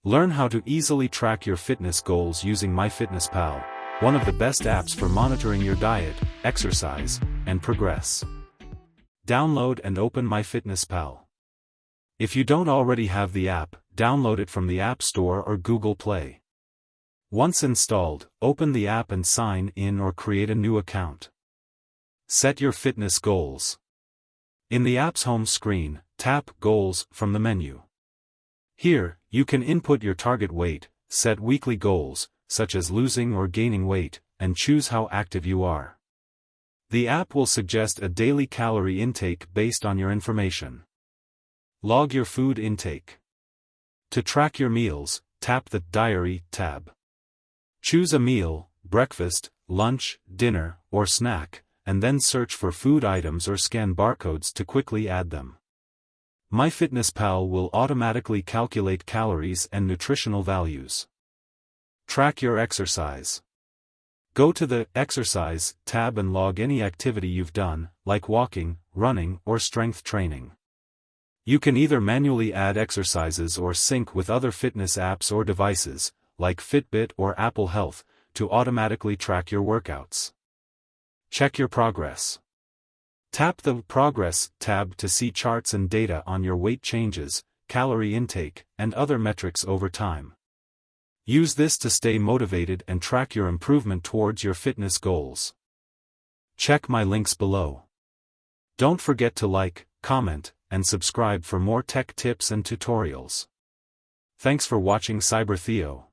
Learn how to easily track your fitness goals using MyFitnessPal, one of the best apps for monitoring your diet, exercise, and progress. Download and open MyFitnessPal. If you don't already have the app, download it from the App Store or Google Play. Once installed, open the app and sign in or create a new account. Set your fitness goals. In the app's home screen, tap Goals from the menu. Here, you can input your target weight, set weekly goals, such as losing or gaining weight, and choose how active you are. The app will suggest a daily calorie intake based on your information. Log your food intake. To track your meals, tap the Diary tab. Choose a meal, breakfast, lunch, dinner, or snack, and then search for food items or scan barcodes to quickly add them. MyFitnessPal will automatically calculate calories and nutritional values. Track your exercise. Go to the Exercise tab and log any activity you've done, like walking, running, or strength training. You can either manually add exercises or sync with other fitness apps or devices, like Fitbit or Apple Health, to automatically track your workouts. Check your progress. Tap the Progress tab to see charts and data on your weight changes, calorie intake, and other metrics over time. Use this to stay motivated and track your improvement towards your fitness goals. Check my links below. Don't forget to like, comment, and subscribe for more tech tips and tutorials. Thanks for watching CyberTheo.